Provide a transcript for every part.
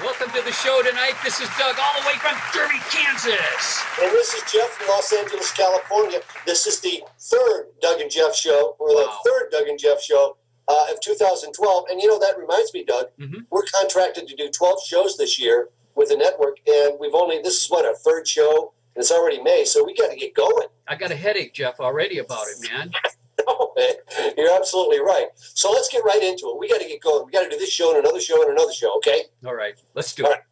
Welcome to the show tonight. This is Doug, all the way from Derby, Kansas. And this is Jeff from Los Angeles, California. This is the third Doug and Jeff show, or the third Doug and Jeff show of 2012. And that reminds me, Doug, we're contracted to do 12 shows this year with the network, and this is our third show, and it's already May, so we got to get going. I got a headache, Jeff, already about it, man. No, man, you're absolutely right. So let's get right into it. We got to get going. We got to do this show and another show and another show, okay? All right, let's do it.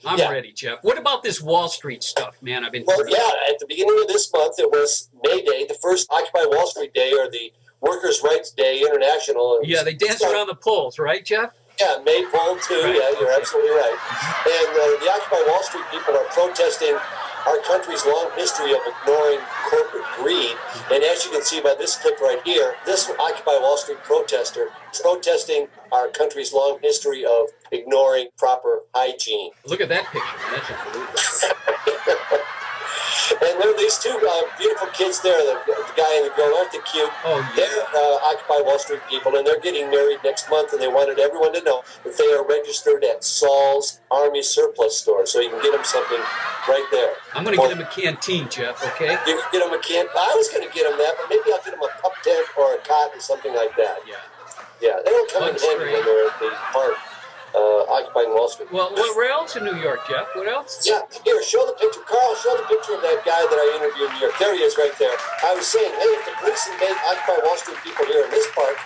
I'm ready, Jeff. What about this Wall Street stuff, man? At the beginning of this month, it was May Day, the first Occupy Wall Street Day, or the Workers' Rights Day International. Yeah, they dance around the polls, right, Jeff? Yeah, Maypole too. Right. Yeah, you're absolutely right. And the Occupy Wall Street people are protesting our country's long history of ignoring corporate greed. And as you can see by this clip right here, this Occupy Wall Street protester is protesting our country's long history of ignoring proper hygiene. Look at that picture, man. That's unbelievable. And there are these two beautiful kids there, the guy and the girl. Aren't they cute? Oh, yeah. They're Occupy Wall Street people, and they're getting married next month, and they wanted everyone to know that they are registered at Saul's Army Surplus Store, so you can get them something right there. I'm going to get them a canteen, Jeff, okay? You can get them a canteen. I was going to get them that, but maybe I'll get them a pup tent or a cot or something like that. Yeah. Yeah, they don't come in handy when they're at the park. Occupying Wall Street. Well, where else in New York, Jeff? What else? Yeah, here, show the picture. Carl, show the picture of that guy that I interviewed in New York. There he is right there. I was saying, hey, if the police invade Occupy Wall Street people here in this park,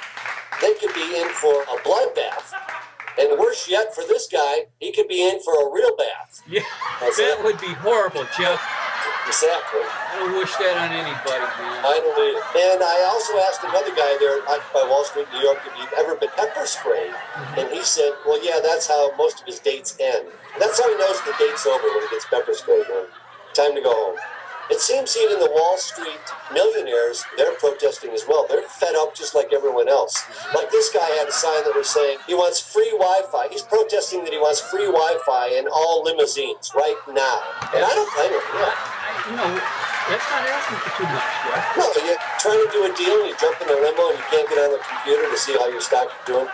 they could be in for a bloodbath. And worse yet, for this guy, he could be in for a real bath. Yeah, that would be horrible, Jeff. Exactly. I don't wish that on anybody, man. I don't either. And I also asked another guy there at Occupy Wall Street, New York, if he'd ever been pepper sprayed. And he said, well, yeah, that's how most of his dates end. That's how he knows the date's over, when he gets pepper sprayed, man. Time to go home. It seems even the Wall Street millionaires, they're protesting as well. They're fed up just like everyone else. Like this guy had a sign that was saying he wants free Wi-Fi. He's protesting that he wants free Wi-Fi in all limousines right now. And I don't blame him. That's not asking for too much, yeah? No, you're trying to do a deal and you jump in a limo and you can't get on the computer to see how your stock is doing.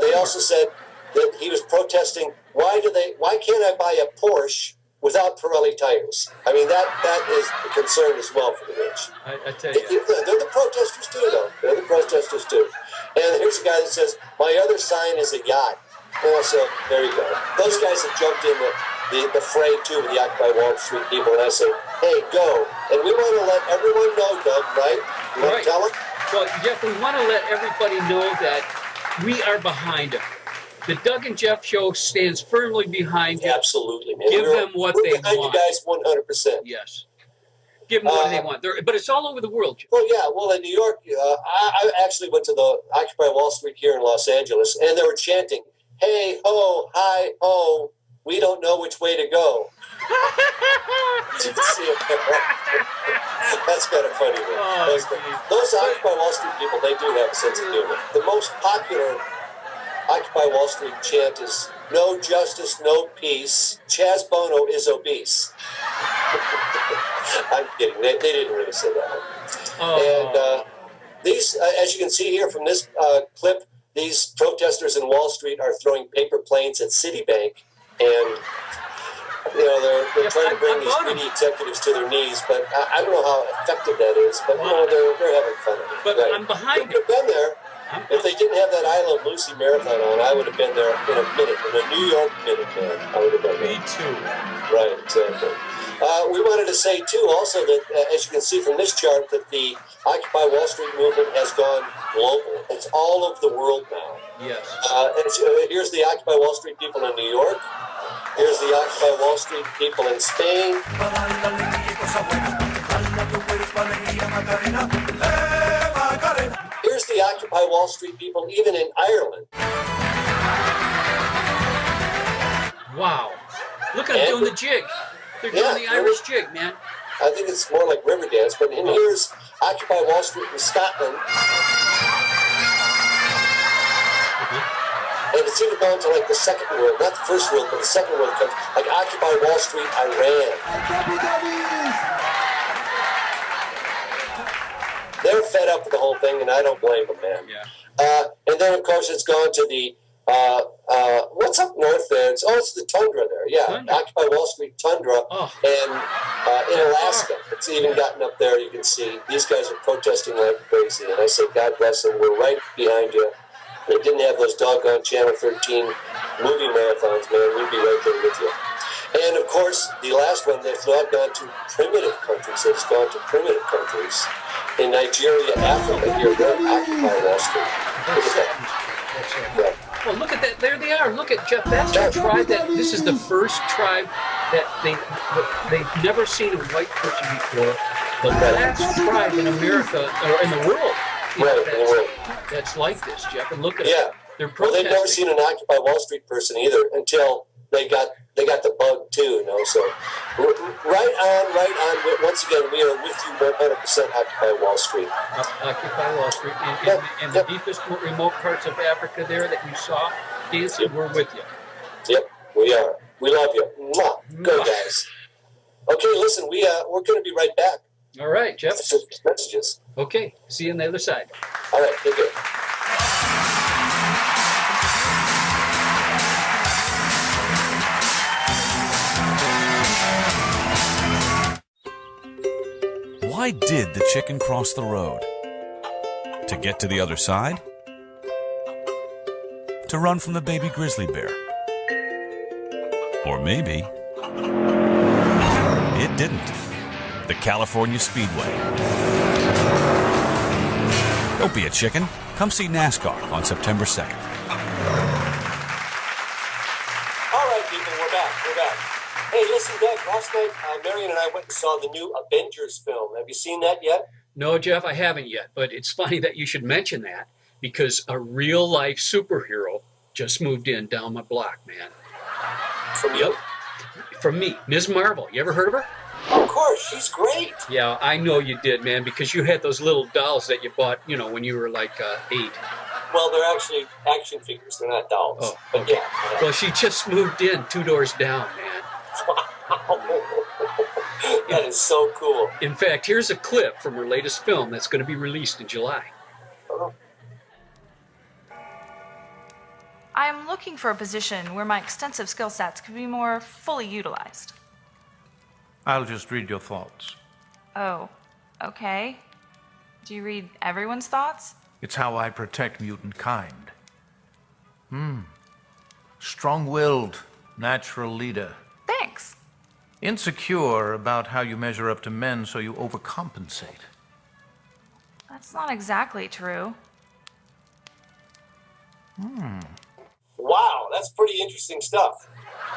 They also said that he was protesting, why can't I buy a Porsche without Pirelli tires? I mean, that is a concern as well for the rich. I tell you. They're the protesters too, though. They're the protesters too. And here's a guy that says, my other sign is a yacht. So there you go. Those guys have jumped in the fray too with the Occupy Wall Street people, and I say, hey, go. And we want to let everyone know, Doug, right? You want to tell them? Well, Jeff, we want to let everybody know that we are behind them. The Doug and Jeff show stands firmly behind you. Absolutely, man. Give them what they want. We're behind you guys 100%. Yes. Give them what they want. But it's all over the world, Jeff. Well, yeah. Well, in New York, I actually went to the Occupy Wall Street here in Los Angeles, and they were chanting, hey, ho, hi, ho, we don't know which way to go. You can see it there, right? That's kind of funny. Those Occupy Wall Street people, they do have a sense of humor. The most popular Occupy Wall Street chant is no justice, no peace. Chaz Bono is obese. I'm kidding. They didn't really say that one. And these, as you can see here from this clip, these protesters in Wall Street are throwing paper planes at Citibank, and they're trying to bring these greedy executives to their knees. But I don't know how effective that is. But they're having fun of it. But right. I'm behind you. Been there. If they didn't have that I Love Lucy marathon on, I would have been there in a minute, in a New York minute, man. I would have been there. Me too. Right, exactly. We wanted to say, too, also that, as you can see from this chart, that the Occupy Wall Street movement has gone global. It's all over the world now. Yes. Here's the Occupy Wall Street people in New York. Here's the Occupy Wall Street people in Spain. Here's the Occupy Wall Street people even in Ireland. Wow. Look at them doing the jig. They're doing the Irish jig, man. I think it's more like Riverdance, but here's Occupy Wall Street in Scotland. And it's even gone to like the second world, not the first world, but the second world country, like Occupy Wall Street, Iran. They're fed up with the whole thing, and I don't blame them, man. Yeah. And then, of course, it's gone to the What's up north there? It's the tundra there. Yeah, Tundra. Occupy Wall Street tundra, Oh. and in Alaska, it's even gotten up there. You can see these guys are protesting like crazy, and I say, God bless them. We're right behind you. They didn't have those doggone Channel 13 movie marathons, man. We'd be right there with you. And of course, the last one, they've not gone to primitive countries. They've gone to primitive countries in Nigeria, Africa. Here, they're Occupy Wall Street. Look at that. That's right. Yeah. Well, look at that. There they are. Look at Jeff. That's the tribe that. This is the first tribe that they've never seen a white person before. The last tribe in America or in the world. Right, in the world. That's like this, Jeff. And look at Yeah. it. They're Well, they've protesting. never seen an Occupy Wall Street person either until they got the bug too, you know. So right on. Once again, we are with you 100% Occupy Wall Street. Occupy Wall Street. In the deepest, remote parts of Africa there that you saw dancing, we're with you. Yep, we are. We love you. Mwah. Go guys. Okay, listen, we're going to be right back. All right, Jeff. Messages. Okay. See you on the other side. All right, take care. Why did the chicken cross the road? To get to the other side? To run from the baby grizzly bear? Or maybe it didn't. The California Speedway. Don't be a chicken. Come see NASCAR on September 2nd. All right, people, we're back. Hey, listen, Doug, last night, Marion and I went and saw the new Avengers film. Have you seen that yet? No, Jeff, I haven't yet. But it's funny that you should mention that because a real life superhero just moved in down my block, man. From you? From me, Ms. Marvel. You ever heard of her? Of course, she's great. Yeah, I know you did, man, because you had those little dolls that you bought, you know, when you were like 8. Well, they're actually action figures. They're not dolls. Oh, but okay. yeah. Well, she just moved in 2 doors down, man. That is so cool. In fact, here's a clip from her latest film that's going to be released in July. I am looking for a position where my extensive skill sets could be more fully utilized. I'll just read your thoughts. Oh, okay. Do you read everyone's thoughts? It's how I protect mutant kind. Strong-willed, natural leader. Thanks. Insecure about how you measure up to men, so you overcompensate. That's not exactly true. Wow, that's pretty interesting stuff.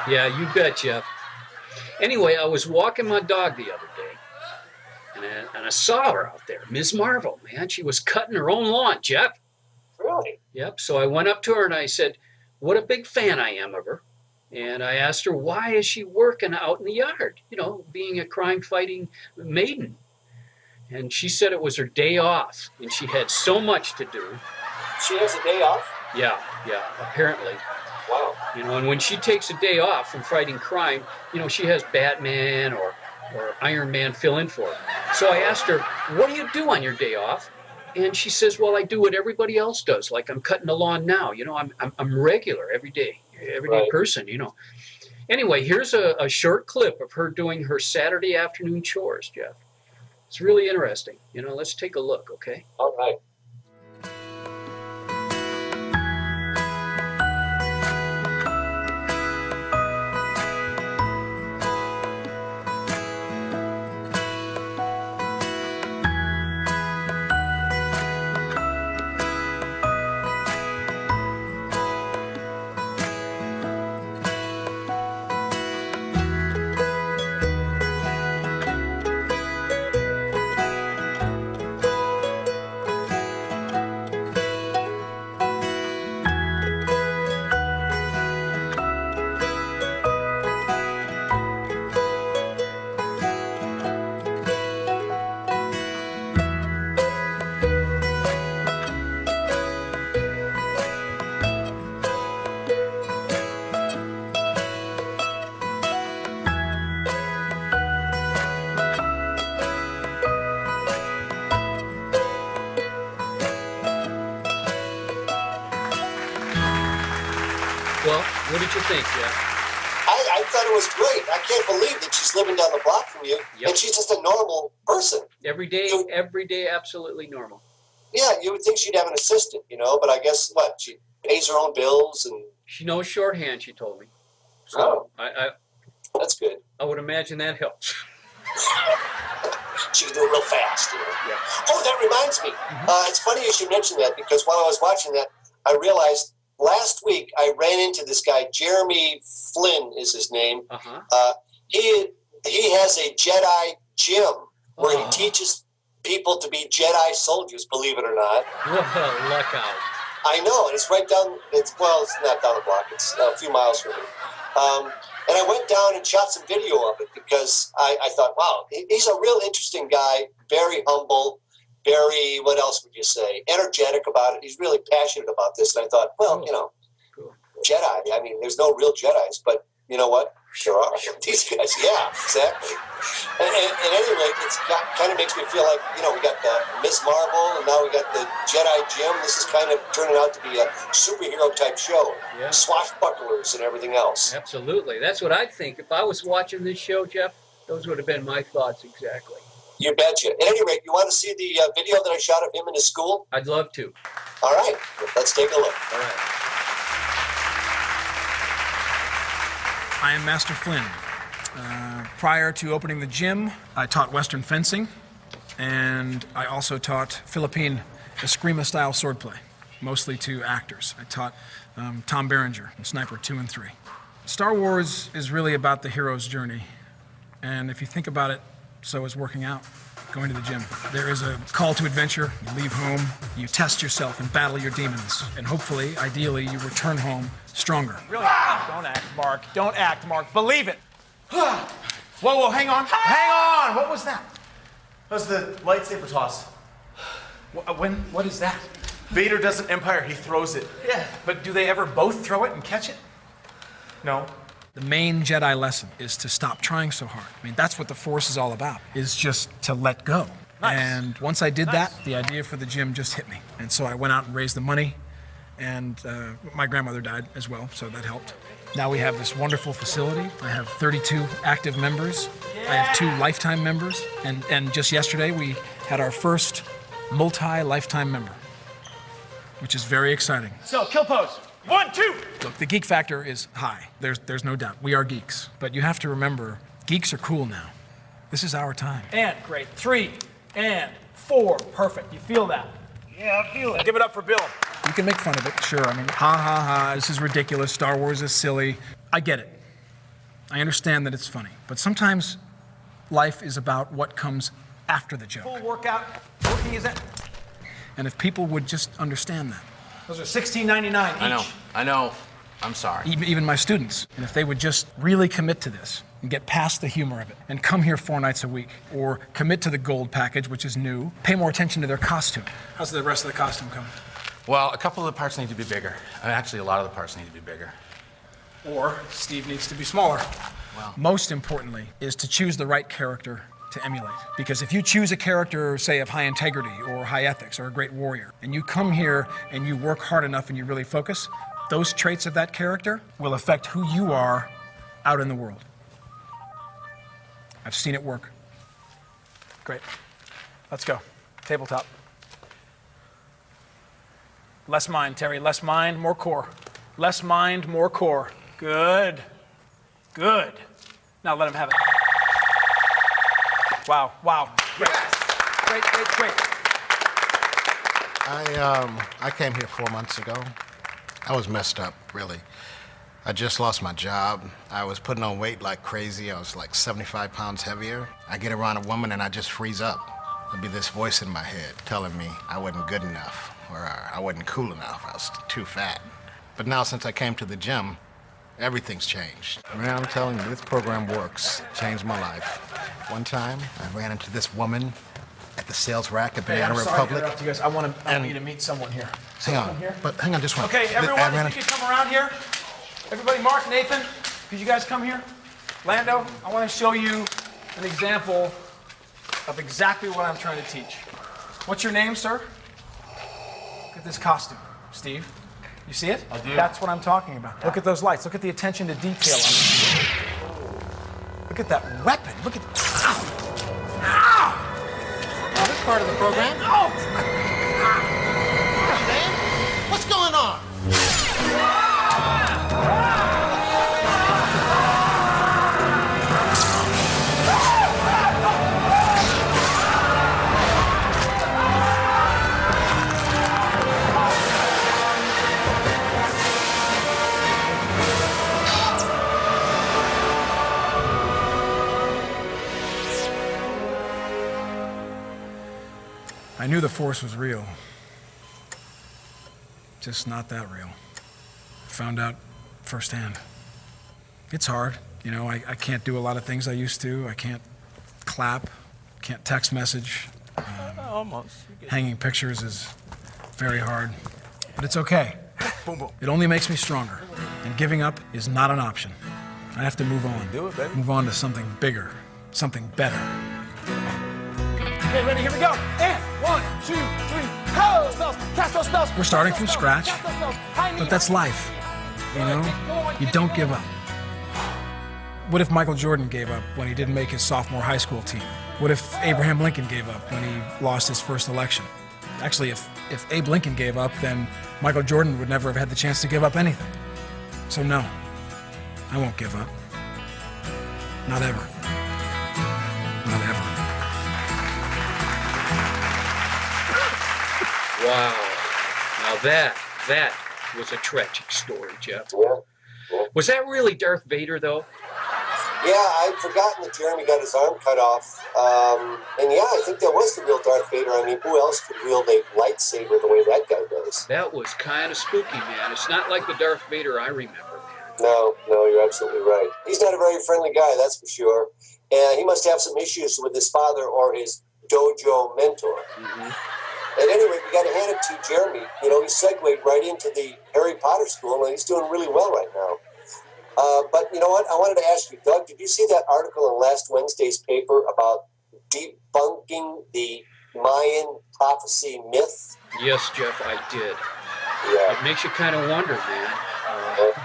Yeah, you bet, Jeff. Anyway, I was walking my dog the other day, and I saw her out there, Ms. Marvel, man. She was cutting her own lawn, Jeff. Really? Yep. So I went up to her and I said, what a big fan I am of her. And I asked her, why is she working out in the yard, you know, being a crime-fighting maiden? And she said it was her day off, and she had so much to do. She has a day off? Yeah, apparently. Wow. You know, and when she takes a day off from fighting crime, you know, she has Batman or Iron Man fill in for her. So I asked her, what do you do on your day off? And she says, well, I do what everybody else does. Like I'm cutting the lawn now. You know, I'm regular everyday Right. person, you know. Anyway, here's a short clip of her doing her Saturday afternoon chores, Jeff. It's really interesting. You know, let's take a look, okay? All right. Well, what did you think, Jeff? I thought it was great. I can't believe that she's living down the block from you, Yep. and she's just a normal person. Every day, absolutely normal. Yeah, you would think she'd have an assistant, but I guess what? She pays her own bills and. She knows shorthand, she told me. So Oh. I That's good. would imagine that helps. She can do it real fast, Yeah. Oh, that reminds me. It's funny you should mention that because while I was watching that, I realized last week I ran into this guy, Jeremy Flynn is his name. Uh-huh. He has a Jedi gym where Oh. he teaches people to be Jedi soldiers, believe it or not. What a luck out. I know, and it's right down, it's not down the block, it's a few miles from me. And I went down and shot some video of it because I thought, wow, he's a real interesting guy, very humble, very, what else would you say, energetic about it. He's really passionate about this. And I thought, well, Cool. Cool. Jedi, I mean, there's no real Jedis, but you know what? There are. These guys, yeah, exactly. And at any rate, kind of makes me feel like, we got Ms. Marvel, and now we got the Jedi Gym. This is kind of turning out to be a superhero type show. Yeah. Swashbucklers and everything else. Absolutely. That's what I'd think. If I was watching this show, Jeff, those would have been my thoughts exactly. You betcha. At any rate, you want to see the video that I shot of him in his school? I'd love to. All right, let's take a look. All right. I am Master Flynn. Prior to opening the gym, I taught Western fencing, and I also taught Philippine Eskrima-style swordplay, mostly to actors. I taught Tom Berenger in Sniper 2 and 3. Star Wars is really about the hero's journey, and if you think about it, so is working out, going to the gym. There is a call to adventure. You leave home, you test yourself and battle your demons, and hopefully, ideally, you return home stronger. Really? Don't act, Mark. Don't act, Mark. Believe it. Whoa, hang on. Hang on. What was that? That was the lightsaber toss. What is that? Vader does an Empire, he throws it. Yeah. But do they ever both throw it and catch it? No. The main Jedi lesson is to stop trying so hard. I mean, that's what the Force is all about, is just to let go. Nice. And once I did that, the idea for the gym just hit me. And so I went out and raised the money, and my grandmother died as well, so that helped. Now we have this wonderful facility. I have 32 active members. I have 2 lifetime members, and just yesterday we had our first multi-lifetime member, which is very exciting. So, kill pose. 1, 2. Look, the geek factor is high. There's no doubt. We are geeks. But you have to remember, geeks are cool now. This is our time. And great. 3 and 4. Perfect. You feel that? Yeah, I feel it. Give it up for Bill. You can make fun of it, sure. I mean, ha ha ha, this is ridiculous. Star Wars is silly. I get it. I understand that it's funny. But sometimes life is about what comes after the joke. Full workout. Working is that? And if people would just understand that, Those are $16.99 each. I know. I'm sorry. even my students, and if they would just really commit to this and get past the humor of it and come here 4 nights a week or commit to the gold package, which is new, pay more attention to their costume. How's the rest of the costume coming? Well, a couple of the parts need to be bigger. Actually, a lot of the parts need to be bigger. Or Steve needs to be smaller. Well, Most importantly is to choose the right character to emulate. Because if you choose a character, say, of high integrity or high ethics or a great warrior, and you come here and you work hard enough and you really focus, those traits of that character will affect who you are out in the world. I've seen it work. Great. Let's go. Tabletop. Less mind, Terry. Less mind, more core. Less mind, more core. Good. Good. Now let him have it. Wow. Wow. Great. Great, great, great. I came here 4 months ago. I was messed up, really. I just lost my job. I was putting on weight like crazy. I was like 75 pounds heavier. I get around a woman and I just freeze up. There'd be this voice in my head telling me I wasn't good enough or I wasn't cool enough. I was too fat. But now since I came to the gym, everything's changed. Man, I'm telling you, this program works. It changed my life. One time, I ran into this woman at the sales rack at Banana Republic. You guys. I want you to meet someone here. Hang on, but hang on just one. Okay, everyone, if you could come around here. Everybody, Mark, Nathan, could you guys come here? Lando, I want to show you an example of exactly what I'm trying to teach. What's your name, sir? Look at this costume. Steve, You see it? I do. That's what I'm talking about. Look at those lights. Look at the attention to detail on it. Look at that weapon. Look at. Ow! Ow! This part of the program. Oh! Man, what's going on? I knew the Force was real. Just not that real. Found out firsthand. It's hard. You know, I can't do a lot of things I used to. I can't clap, can't text message. Hanging pictures is very hard. But it's okay. It only makes me stronger. And giving up is not an option. I have to move on. Do it, baby. Move on to something bigger, something better. Okay, ready? Here we go. And 1, 2, 3. Cast those spells. Cast those spells. We're starting from Cast those spells. scratch, Cast those spells. High knee, but that's high knee. life. You know, you don't give up. What if Michael Jordan gave up when he didn't make his sophomore high school team? What if Abraham Lincoln gave up when he lost his first election? Actually, if Abe Lincoln gave up, then Michael Jordan would never have had the chance to give up anything. So no, I won't give up. Not ever. Not ever. Wow. Now that was a tragic story, Jeff. Yeah. Was that really Darth Vader, though? Yeah, I'd forgotten that Jeremy got his arm cut off. And yeah, I think that was the real Darth Vader. I mean, who else could wield a lightsaber the way that guy does? That was kind of spooky, man. It's not like the Darth Vader I remember, man. No, you're absolutely right. He's not a very friendly guy, that's for sure. And he must have some issues with his father or his dojo mentor. Mm-hmm. At any rate, we got to hand it to Jeremy. You know, he segued right into the Harry Potter school, and he's doing really well right now. But you know what? I wanted to ask you, Doug, did you see that article in last Wednesday's paper about debunking the Mayan prophecy myth? Yes, Jeff, I did. Yeah. It makes you kind of wonder, man.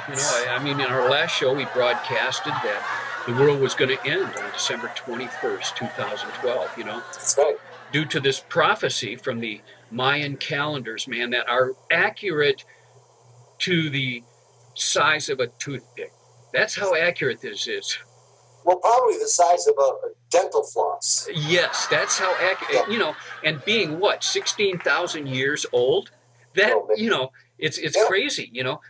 You know, I mean, in our last show, we broadcasted that the world was going to end on December 21st, 2012, you know? That's right. Due to this prophecy from the Mayan calendars, man, that are accurate to the size of a toothpick. That's how accurate this is. Well, probably the size of a dental floss. Yes, that's how accurate, you know, and being what, 16,000 years old? That, you know, it's crazy, you know.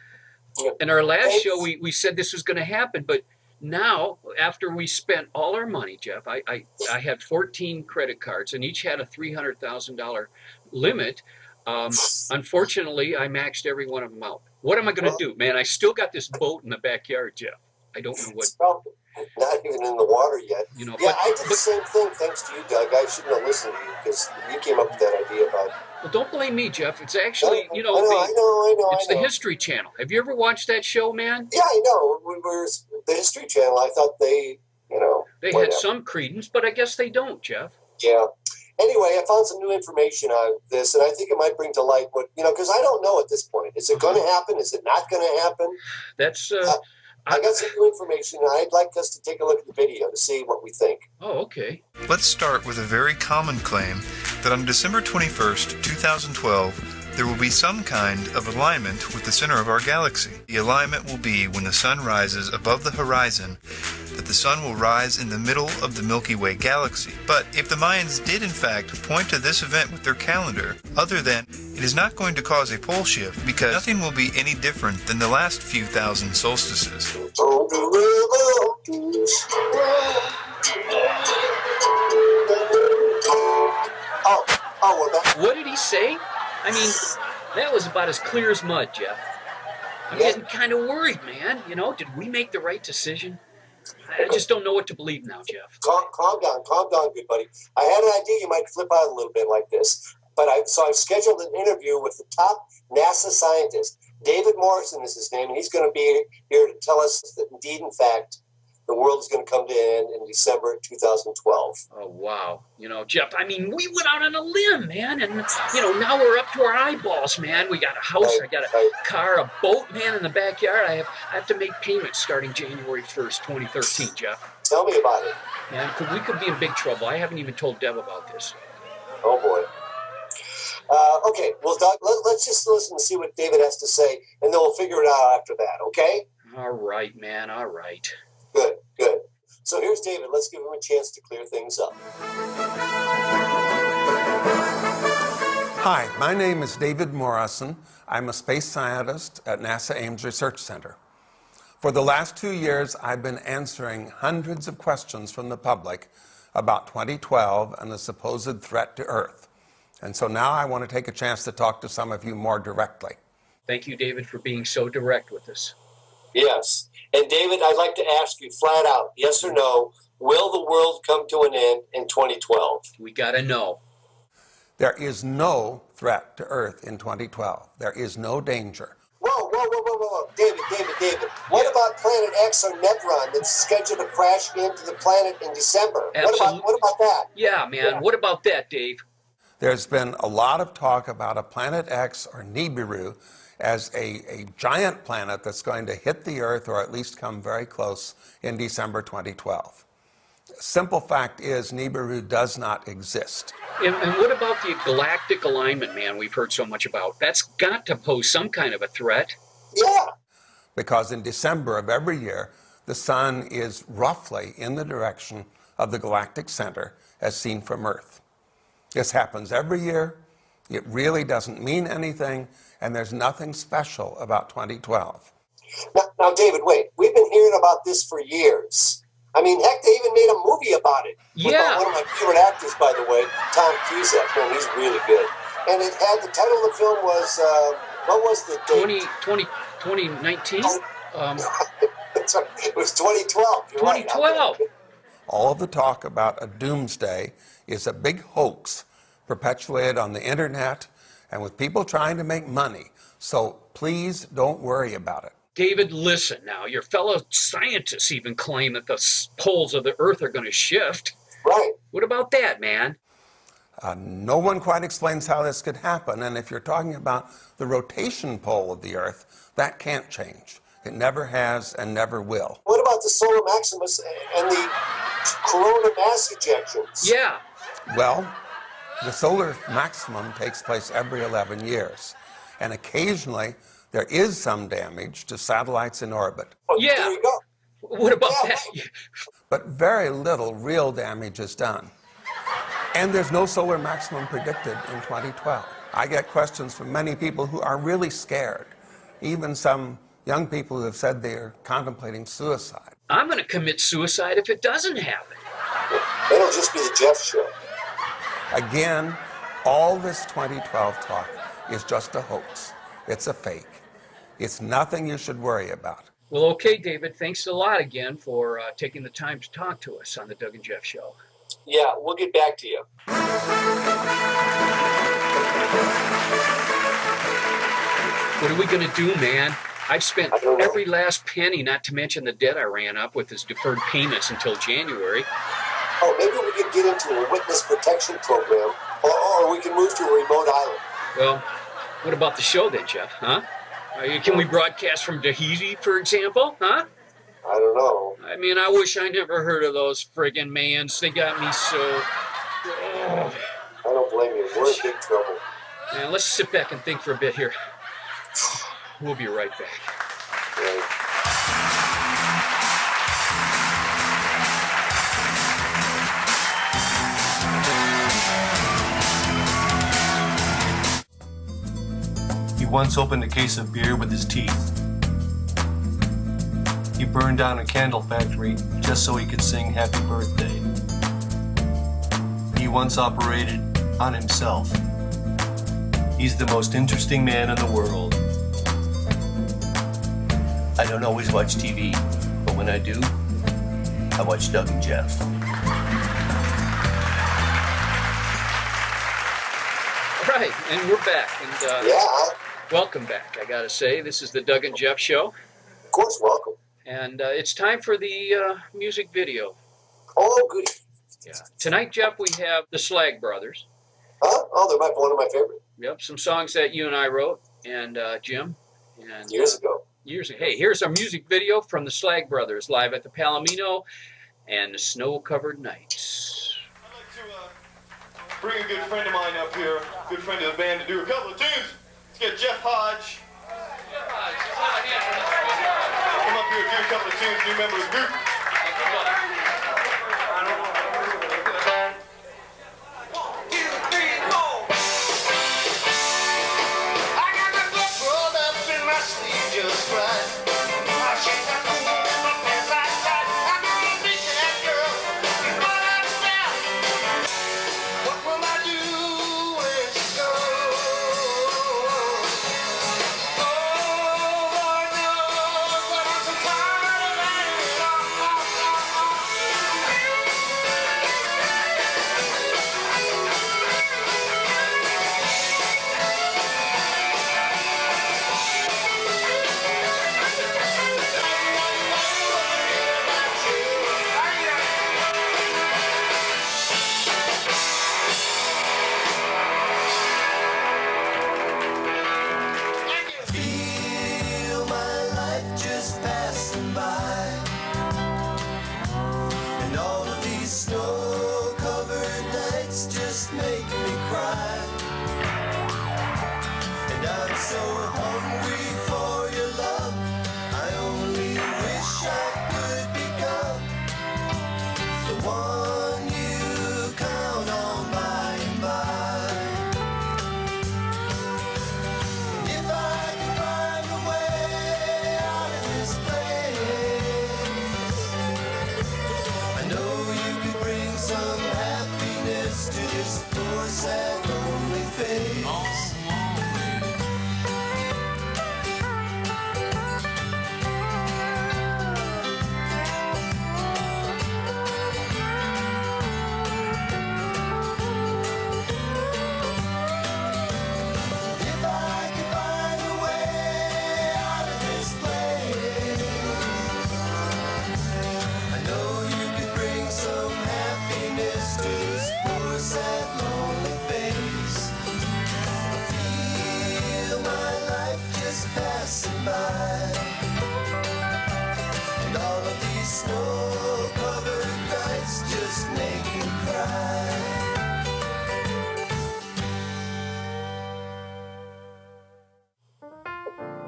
Yeah. In our last show, we said this was going to happen, but now, after we spent all our money, Jeff, I had 14 credit cards, and each had a $300,000 limit. Unfortunately, I maxed every one of them out. What am I going to do, man? I still got this boat in the backyard, Jeff. I don't know what. It's probably not even in the water yet. You know, yeah, I did the same thing thanks to you, Doug. I shouldn't have listened to you because you came up with that idea about. Well, don't blame me, Jeff. It's actually, you know, I know. It's the History Channel. Have you ever watched that show, man? Yeah, I know. We were the History Channel. I thought they, you know, They had some credence, but I guess they don't, Jeff. Yeah. Anyway, I found some new information on this, and I think it might bring to light what, you know, because I don't know at this point. Is it going to happen? Is it not going to happen? That's. I got some new information, and I'd like us to take a look at the video to see what we think. Oh, okay. Let's start with a very common claim that on December 21st, 2012, there will be some kind of alignment with the center of our galaxy. The alignment will be when the sun rises above the horizon, that the sun will rise in the middle of the Milky Way galaxy. But if the Mayans did in fact point to this event with their calendar, other than it is not going to cause a pole shift because nothing will be any different than the last few thousand solstices. What did he say? I mean, that was about as clear as mud, Jeff. I'm getting kind of worried, man. You know, did we make the right decision? I just don't know what to believe now, Jeff. Calm down, good buddy. I had an idea you might flip out a little bit like this, but I've scheduled an interview with the top NASA scientist. David Morrison is his name, and he's going to be here to tell us that indeed, in fact, the world is going to come to an end in December 2012. Oh, wow. You know, Jeff, I mean, we went out on a limb, man. And, you know, now we're up to our eyeballs, man. We got a house, I got a car, a boat, man, in the backyard. I have to make payments starting January 1st, 2013, Jeff. Tell me about it. Man, we could be in big trouble. I haven't even told Deb about this. Oh, boy. Okay, well, Doug, let's just listen and see what David has to say, and then we'll figure it out after that, okay? All right, man, all right. Good, good. So here's David. Let's give him a chance to clear things up. Hi, my name is David Morrison. I'm a space scientist at NASA Ames Research Center. For the last 2 years, I've been answering hundreds of questions from the public about 2012 and the supposed threat to Earth. And so now I want to take a chance to talk to some of you more directly. Thank you, David, for being so direct with us. Yes. And David, I'd like to ask you flat out, yes or no, will the world come to an end in 2012? We got to know. There is no threat to Earth in 2012. There is no danger. Whoa. David. What about Planet X or Nebron that's scheduled to crash into the planet in December? Absolutely. What about that? Yeah, man. What about that, Dave? There's been a lot of talk about a Planet X or Nibiru as a giant planet that's going to hit the Earth or at least come very close in December 2012. Simple fact is Nibiru does not exist. And what about the galactic alignment, man, we've heard so much about? That's got to pose some kind of a threat. Yeah. Because in December of every year, the sun is roughly in the direction of the galactic center as seen from Earth. This happens every year. It really doesn't mean anything, and there's nothing special about 2012. Now, David, wait. We've been hearing about this for years. I mean, heck, they even made a movie about it. Yeah. One of my favorite actors, by the way, Tom Cusack. Man, he's really good. And it had, the title of the film was, what was the date? 2019? That's right. It was 2012. You're 2012. Right. All of the talk about a doomsday is a big hoax perpetuated on the internet and with people trying to make money. So please don't worry about it. David, listen now. Your fellow scientists even claim that the poles of the Earth are going to shift. Right. What about that, man? No one quite explains how this could happen. And if you're talking about the rotation pole of the Earth, that can't change. It never has and never will. What about the solar maximus and the corona mass ejections? Yeah. Well, the solar maximum takes place every 11 years. And occasionally, there is some damage to satellites in orbit. Oh, Yeah. There you go. What about that? But very little real damage is done. And there's no solar maximum predicted in 2012. I get questions from many people who are really scared, even some young people who have said they're contemplating suicide. I'm going to commit suicide if it doesn't happen. It'll just be the Jeff Show. Again, all this 2012 talk is just a hoax. It's a fake. It's nothing you should worry about. Well, okay, David, thanks a lot again for taking the time to talk to us on the Doug and Jeff Show. Yeah, we'll get back to you. What are we going to do, man? I've spent I don't know. every last penny, not to mention the debt I ran up with his deferred payments until January. Oh, maybe we could get into a witness protection program, or we can move to a remote island. Well, what about the show then, Jeff, huh? Can we broadcast from Tahiti, for example, huh? I don't know. I mean, I wish I never heard of those friggin' mans. They got me so... Oh. I don't blame you. We're in big trouble. Man, let's sit back and think for a bit here. We'll be right back. Right. He once opened a case of beer with his teeth. He burned down a candle factory just so he could sing Happy Birthday. He once operated on himself. He's the most interesting man in the world. I don't always watch TV, but when I do, I watch Doug and Jeff. All right, and we're back. And Yeah, welcome back, I gotta say. This is the Doug and Jeff Show. of course, welcome. And it's time for the music video. Oh, good. Yeah. Tonight, Jeff, we have the Slag Brothers. Huh? Oh, they're one of my favorite. Yep, some songs that you and I wrote, and Jim. And years ago. Hey, here's our music video from the Slag Brothers live at the Palomino and the Snow-Covered Nights. I'd like to bring a good friend of mine up here, a good friend of the band, to do a couple of tunes. Let's get Jeff Hodge. Come up here, do a couple of tunes, new member of the group.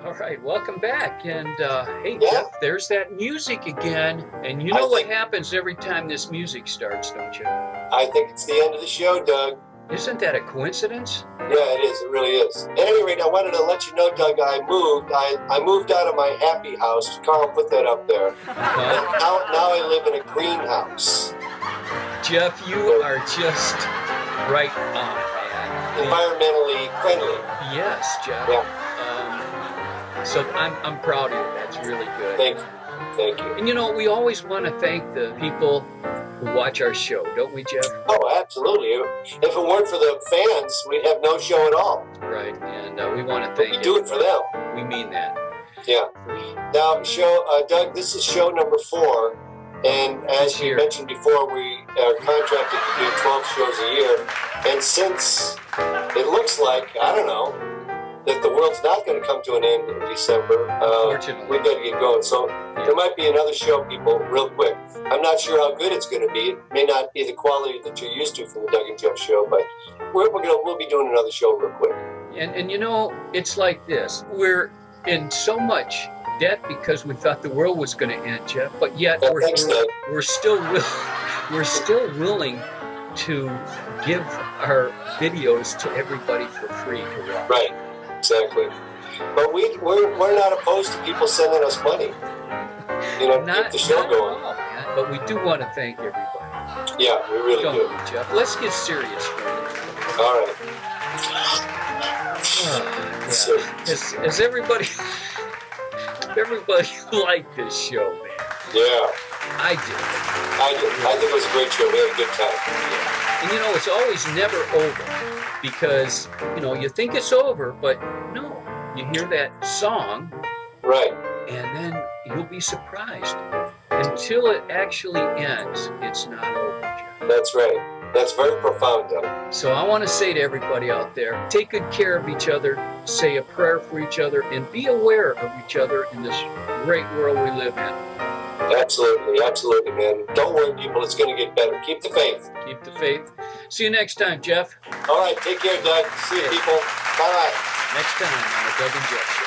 All right, welcome back. And hey, Jeff, there's that music again. And you know what happens every time this music starts, don't you? I think it's the end of the show, Doug. Isn't that a coincidence? Yeah, it is. It really is. At any rate, I wanted to let you know, Doug, I moved out of my happy house. Carl put that up there. And now I live in a greenhouse. Jeff, you are just right on, man. Environmentally friendly. Yes, Jeff. Yeah. So I'm proud of you. That's really good. Thank you. Thank you. And you know, we always want to thank the people who watch our show, don't we, Jeff? Oh, absolutely. If it weren't for the fans, we'd have no show at all. Right, and we want to thank you. We do it for them. We mean that. Yeah. Now, Doug, this is show number 4, and as you mentioned before, we are contracted to do 12 shows a year, and since it looks like, I don't know, that the world's not going to come to an end in December, we've got to get going. So there might be another show, people, real quick. I'm not sure how good it's going to be. It may not be the quality that you're used to from the Doug and Jeff show, but we'll be doing another show real quick. And you know, it's like this. We're in so much debt because we thought the world was going to end, Jeff, but yet we're still willing to give our videos to everybody for free to watch. Right. Exactly. But we're not opposed to people sending us money. You know, keep the show going. But we do want to thank everybody. Yeah, we really do. Jeff, let's get serious for a minute. All right. Has everybody liked this show, man? Yeah. I did. I think it was a great show. We had a good time. Yeah. And you know, it's always never over. Because, you know, you think it's over, but no. You hear that song. Right. And then you'll be surprised. Until it actually ends, it's not over, Jeff. That's right. That's very profound, Doug. So I want to say to everybody out there, take good care of each other, say a prayer for each other, and be aware of each other in this great world we live in. Absolutely, absolutely, man. Don't worry, people. It's going to get better. Keep the faith. Keep the faith. See you next time, Jeff. All right, take care, Doug. See you, people. Bye. Next time on the Doug and Jeff Show.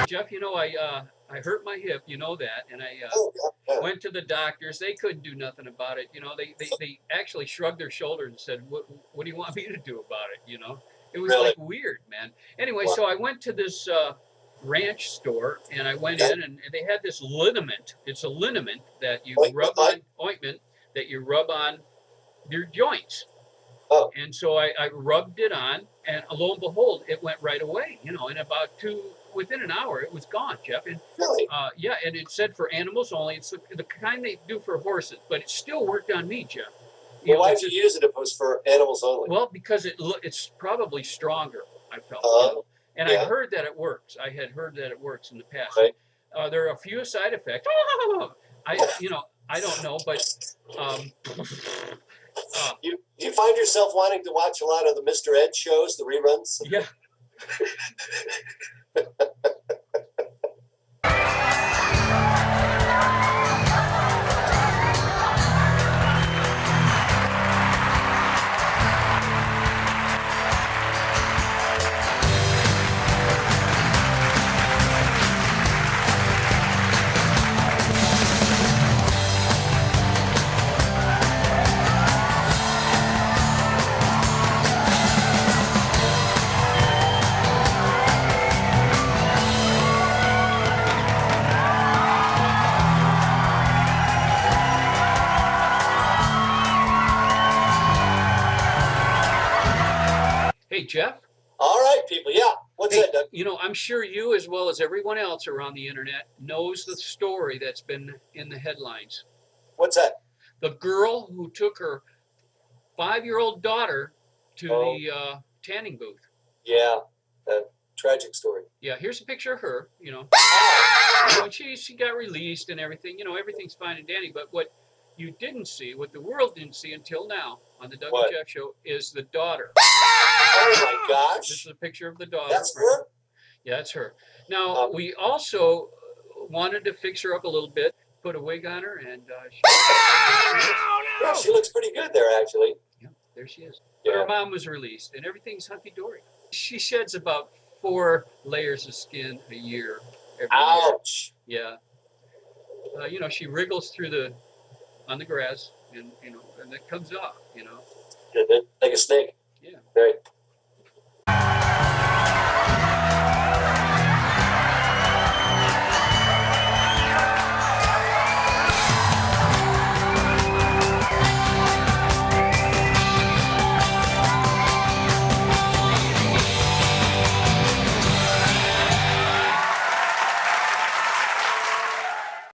Jeff, you know, I hurt my hip, you know that, and I went to the doctors. They couldn't do nothing about it. You know, they actually shrugged their shoulders and said, what do you want me to do about it? You know, it was like weird, man. Anyway, so I went to this ranch store, and I went in, and they had this liniment. It's a liniment that you rub on, ointment that you rub on your joints. Oh. And so I rubbed it on, and lo and behold, it went right away. You know, in about within an hour, it was gone, Jeff. And really? Yeah, and it said for animals only. It's the kind they do for horses, but it still worked on me, Jeff. Well, why'd you use it if it was for animals only? Well, because it's probably stronger, I felt. And I heard that it works. I had heard that it works in the past. Right. There are a few side effects. I don't know, but you find yourself wanting to watch a lot of the Mr. Ed shows, the reruns? Yeah. Hey, Jeff. All right, people. Yeah. What's that, Doug? You know, I'm sure you, as well as everyone else around the internet, knows the story that's been in the headlines. What's that? The girl who took her 5-year-old daughter to the tanning booth. Yeah, that tragic story. Yeah, here's a picture of her, you know. And she got released and everything. You know, everything's fine and dandy. But what you didn't see, what the world didn't see until now on the Doug and Jeff Show, is the daughter. Oh, my gosh. This is a picture of the daughter. That's her? Yeah, that's her. Now, we also wanted to fix her up a little bit, put a wig on her, and Yeah, she looks pretty good there, actually. Yeah, there she is. Yeah. Her mom was released, and everything's hunky-dory. She sheds about 4 layers of skin a year. Ouch. Year. Yeah. You know, she wriggles through on the grass, and, you know, and it comes off, you know. Like a snake. Yeah. Right.